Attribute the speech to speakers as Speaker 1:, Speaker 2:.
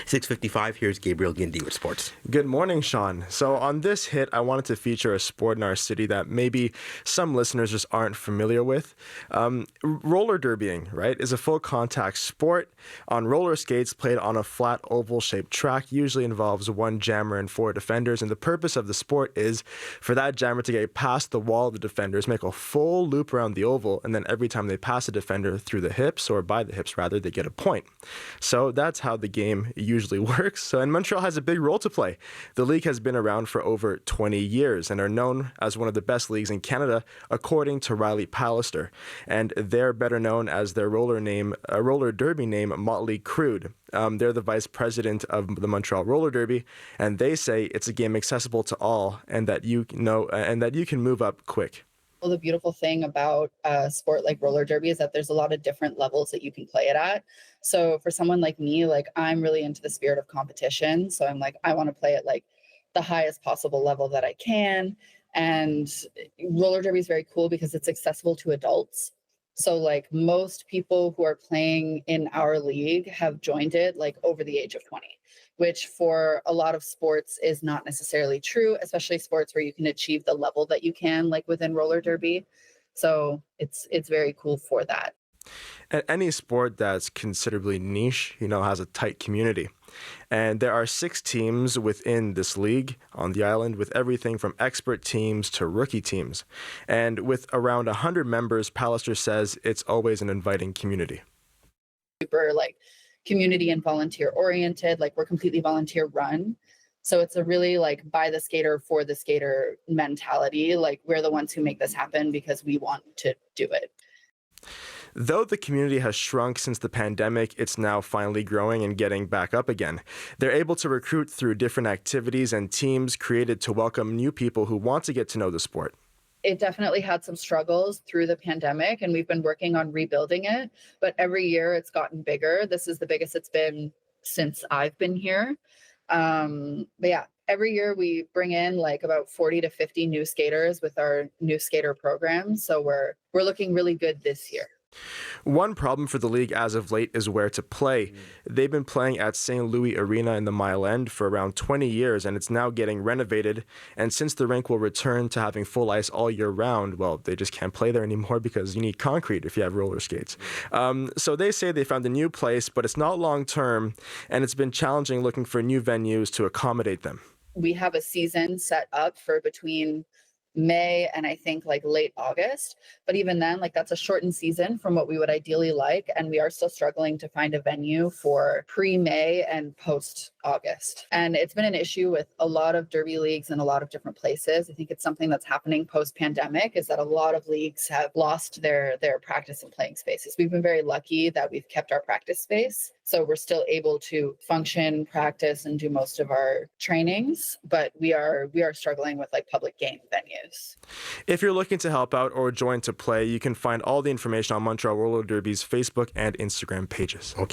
Speaker 1: 6:55, here's Gabriel Gindi with sports.
Speaker 2: Good morning, Sean. So on this hit, I wanted to feature a sport in our city that maybe some listeners just aren't familiar with. Roller derbying, right, is a full contact sport on roller skates played on a flat oval-shaped track. Usually involves one jammer and four defenders, and the purpose of the sport is for that jammer to get past the wall of the defenders, make a full loop around the oval, and then every time they pass a defender through the hips, or by the hips rather, they get a point. So that's how the game usually works. So, and Montreal has a big role to play. The league has been around for over 20 years and are known as one of the best leagues in Canada, according to Riley Pallister. And they're better known as their roller derby name, Motley Crude. They're the vice president of the Montreal Roller Derby, and they say it's a game accessible to all, and that you can move up quick.
Speaker 3: Well, the beautiful thing about a sport like roller derby is that there's a lot of different levels that you can play it at. So for someone like me, like I'm really into the spirit of competition. So I'm like, I want to play at like the highest possible level that I can. And roller derby is very cool because it's accessible to adults. So like most people who are playing in our league have joined it like over the age of 20, which for a lot of sports is not necessarily true, especially sports where you can achieve the level that you can like within roller derby. So it's very cool for that.
Speaker 2: And any sport that's considerably niche, has a tight community. And there are 6 teams within this league on the island, with everything from expert teams to rookie teams. And with around 100 members, Pallister says it's always an inviting community.
Speaker 3: Super like community and volunteer oriented, like we're completely volunteer run. So it's a really like by the skater for the skater mentality. Like we're the ones who make this happen because we want to do it.
Speaker 2: Though the community has shrunk since the pandemic, it's now finally growing and getting back up again. They're able to recruit through different activities and teams created to welcome new people who want to get to know the sport.
Speaker 3: It definitely had some struggles through the pandemic, and we've been working on rebuilding it. But every year it's gotten bigger. This is the biggest it's been since I've been here. But yeah, every year we bring in like about 40 to 50 new skaters with our new skater program. So we're looking really good this year.
Speaker 2: One problem for the league as of late is where to play. They've been playing at St. Louis Arena in the Mile End for around 20 years, and it's now getting renovated. And since the rink will return to having full ice all year round, well, they just can't play there anymore because you need concrete if you have roller skates. So they say they found a new place, but it's not long term, and it's been challenging looking for new venues to accommodate them.
Speaker 3: We have a season set up for between May and I think like late August. But even then, like that's a shortened season from what we would ideally like. And we are still struggling to find a venue for pre-May and post-August. And it's been an issue with a lot of derby leagues in a lot of different places. I think it's something that's happening post-pandemic is that a lot of leagues have lost their practice and playing spaces. We've been very lucky that we've kept our practice space. So we're still able to function, practice, and do most of our trainings, but we are struggling with like public game venues.
Speaker 2: If you're looking to help out or join to play, you can find all the information on Montreal Roller Derby's Facebook and Instagram pages.
Speaker 1: Okay.